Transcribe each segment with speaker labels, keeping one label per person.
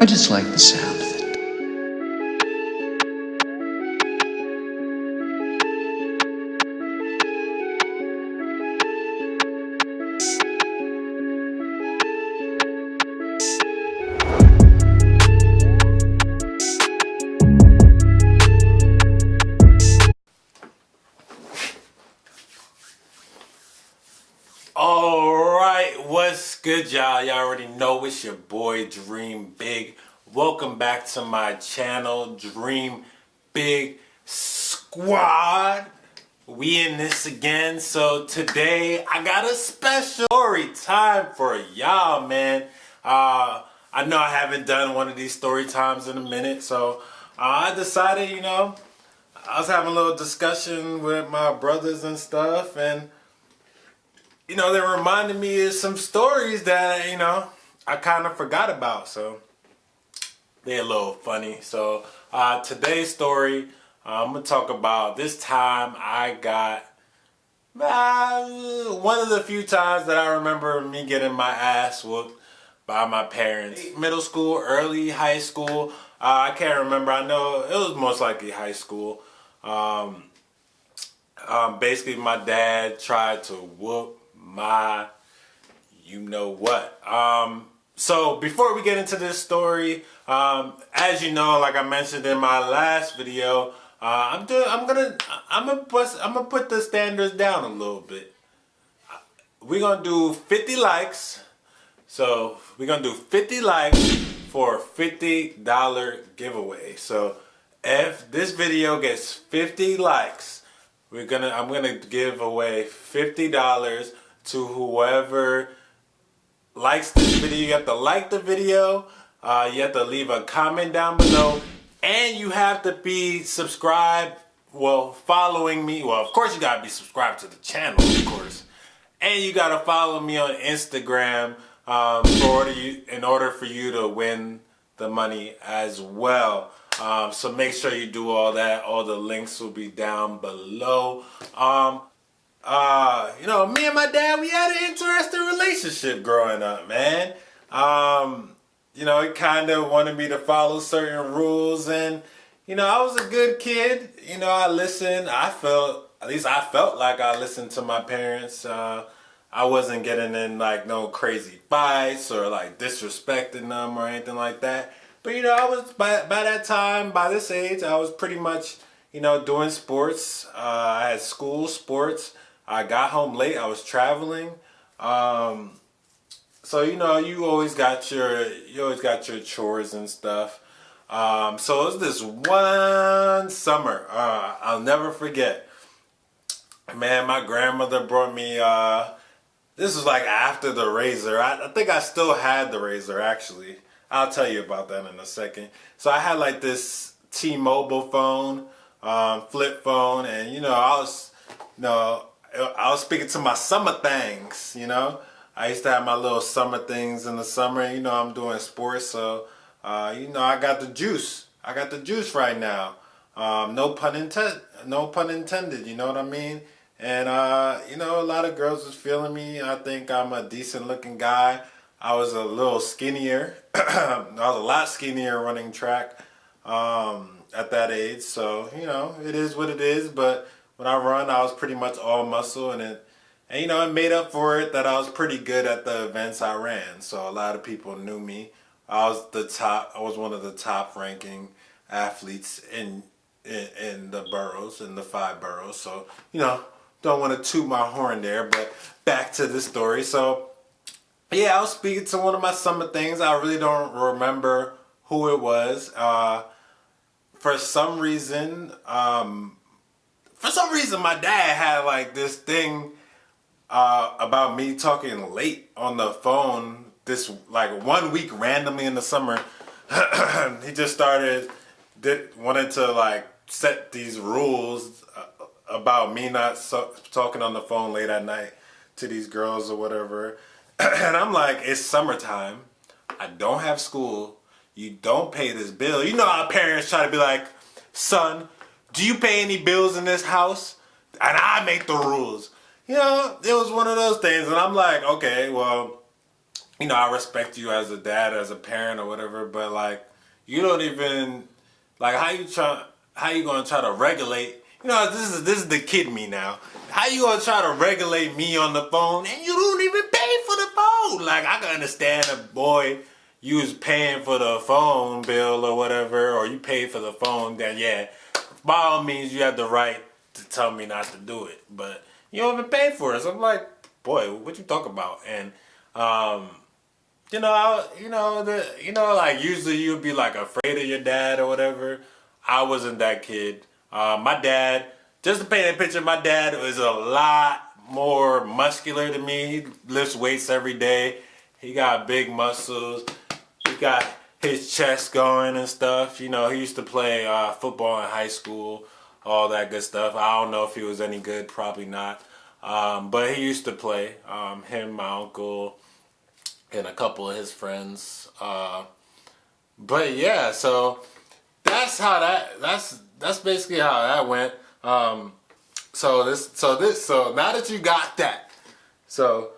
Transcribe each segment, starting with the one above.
Speaker 1: I just like the sound of it.
Speaker 2: Alright, what's good, y'all? Y'all already know it's your boy Dream Big. Welcome back to my channel, Dream Big Squad. We in this again. So today I got a special story time for y'all, man. I know I haven't done one of these story times in a minute, so I decided, I was having a little discussion with my brothers and stuff, and they reminded me of some stories that, I kind of forgot about. So they're a little funny. So today's story, I'm going to talk about this time I got, one of the few times that I remember me getting my ass whooped by my parents. Middle school, early high school. I can't remember. I know it was most likely high school. Basically, my dad tried to whoop my you-know-what. So before we get into this story, as you know, like I mentioned in my last video, I'm gonna put the standards down a little bit. We're gonna do 50 likes. So we're gonna do 50 likes for a $50 giveaway. So if this video gets 50 likes, I'm gonna give away $50 to whoever likes this video. You have to like the video, you have to leave a comment down below, and you have to be subscribed, following me. Well, of course you gotta be subscribed to the channel, of course. And you gotta follow me on Instagram in order for you to win the money as well. So make sure you do all that. All the links will be down below. Me and my dad, we had an interesting relationship growing up, man. He kind of wanted me to follow certain rules, and, I was a good kid. I listened. At least I felt like I listened to my parents. I wasn't getting in, like, no crazy fights or, like, disrespecting them or anything like that. But, I was, by that time, by this age, I was pretty much, doing sports. I had school sports. I got home late. I was traveling. So, you always got your chores and stuff. So it was this one summer. I'll never forget. Man, my grandmother brought me, this was like after the Razor. I think I still had the Razor, actually. I'll tell you about that in a second. So I had like this T-Mobile phone, flip phone, and I was speaking to my summer things. I used to have my little summer things in the summer. I'm doing sports, so I got the juice. I got the juice right now. No pun intended. No pun intended. You know what I mean? And a lot of girls was feeling me. I think I'm a decent looking guy. I was a little skinnier. I was a lot skinnier running track at that age. So, it is what it is. But when I run, I was pretty much all muscle. And it made up for it that I was pretty good at the events I ran. So a lot of people knew me. I was one of the top ranking athletes in the boroughs, in the 5 boroughs. So, don't want to toot my horn there. But back to the story. So, yeah, I was speaking to one of my summer things. I really don't remember who it was. For some reason, my dad had like this thing about me talking late on the phone. This like 1 week randomly in the summer, he just wanted to like set these rules about me not talking on the phone late at night to these girls or whatever. And I'm like, it's summertime. I don't have school. You don't pay this bill. Our parents try to be like, son, do you pay any bills in this house? And I make the rules. It was one of those things. And I'm like, okay, well, I respect you as a dad, as a parent or whatever, but like, you don't even, like, how you gonna try to regulate, this is the kid me now. How you gonna try to regulate me on the phone and you don't even pay for the phone? Like, I can understand a boy, you was paying for the phone bill or whatever, or you paid for the phone, then yeah, by all means you have the right to tell me not to do it. But you don't even pay for it. So I'm like, boy, what you talk about? And like usually you'd be like afraid of your dad or whatever. I wasn't that kid. My dad, just to paint a picture, my dad was a lot more muscular than me. He lifts weights every day. He got big muscles. He got his chest going and stuff. He used to play football in high school, all that good stuff. I don't know if he was any good, probably not. But he used to play. Him, my uncle, and a couple of his friends. But yeah, so that's basically how that went. So now that you got that, so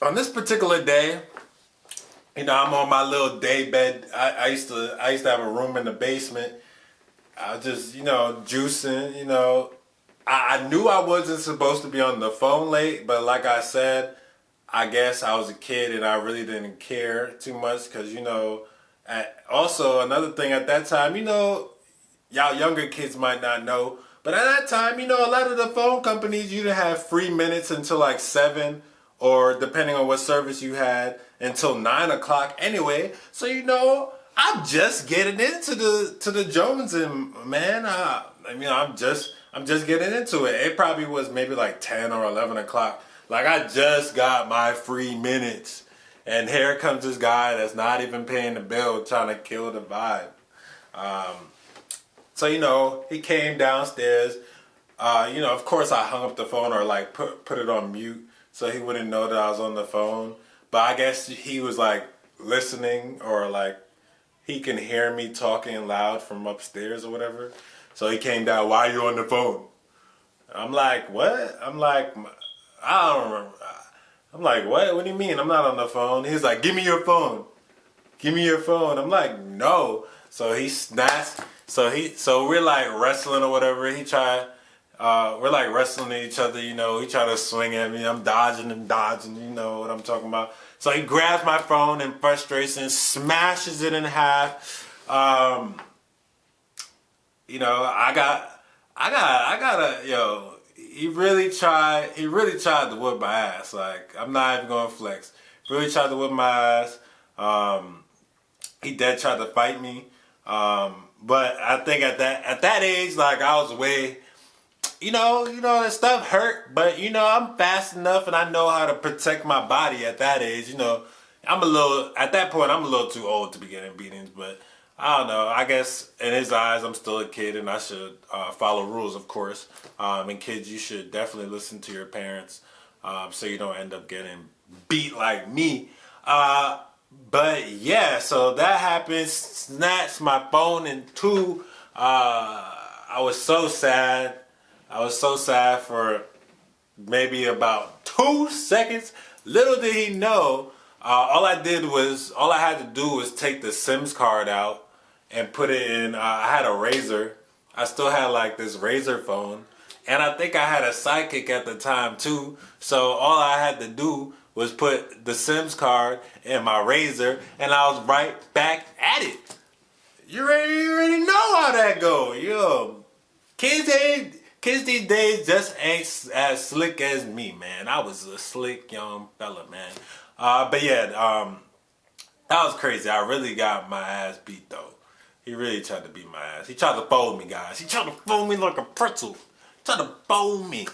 Speaker 2: on this particular day, I'm on my little day bed. I used to have a room in the basement. I was just, juicing, I knew I wasn't supposed to be on the phone late, but like I said, I guess I was a kid and I really didn't care too much because, also another thing at that time, y'all younger kids might not know, but at that time, a lot of the phone companies, you didn't have free minutes until like 7 or depending on what service you had until 9 o'clock anyway. So, I'm just getting into the Jonesing, man. I'm just getting into it. It probably was maybe like 10 or 11 o'clock. Like, I just got my free minutes. And here comes this guy that's not even paying the bill trying to kill the vibe. So, he came downstairs. Of course I hung up the phone or like put it on mute so he wouldn't know that I was on the phone. But I guess he was like listening or like he can hear me talking loud from upstairs or whatever. So he came down, why are you on the phone? I'm like, what? I'm like, I don't remember. I'm like, what? What do you mean? I'm not on the phone. He's like, give me your phone. Give me your phone. I'm like, no. So he snatched. So we're like wrestling or whatever. We're like wrestling at each other, He tried to swing at me. I'm dodging and dodging. You know what I'm talking about. So he grabs my phone in frustration, smashes it in half. He really tried to whip my ass. Like, I'm not even gonna flex. Really tried to whip my ass. He dead tried to fight me. But I think at that age, like, I was way, that stuff hurt, but I'm fast enough and I know how to protect my body at that age. At that point, I'm a little too old to be getting beatings, but I don't know. I guess in his eyes, I'm still a kid and I should follow rules, of course. And kids, you should definitely listen to your parents so you don't end up getting beat like me. But yeah, so that happened. Snatched my phone in two. I was so sad. I was so sad for maybe about 2 seconds. Little did he know, all I had to do was take the SIMS card out and put it in. I had a Razor. I still had like this Razor phone. And I think I had a Sidekick at the time too. So all I had to do was put the SIMS card in my Razor and I was right back at it. You already know how that go. Kids these days just ain't as slick as me, man. I was a slick young fella, man. But yeah, that was crazy. I really got my ass beat though. He really tried to beat my ass. He tried to fold me, guys. He tried to fold me like a pretzel. He tried to fold me.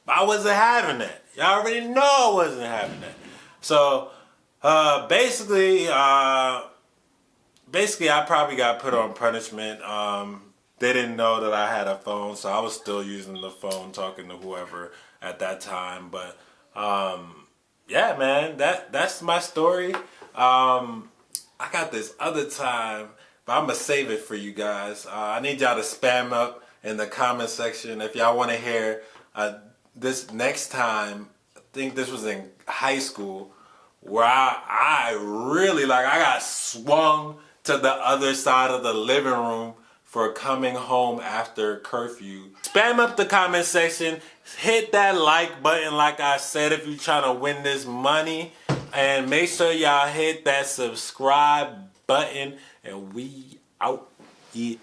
Speaker 2: But I wasn't having that. Y'all already know I wasn't having that. So, basically, I probably got put on punishment. They didn't know that I had a phone, so I was still using the phone, talking to whoever at that time. But yeah, man, that's my story. I got this other time, but I'm gonna save it for you guys. I need y'all to spam up in the comment section if y'all want to hear this next time. I think this was in high school where I really like I got swung to the other side of the living room for coming home after curfew. Spam up the comment section, hit that like button like I said if you're trying to win this money, and make sure y'all hit that subscribe button, and we out. Yeah.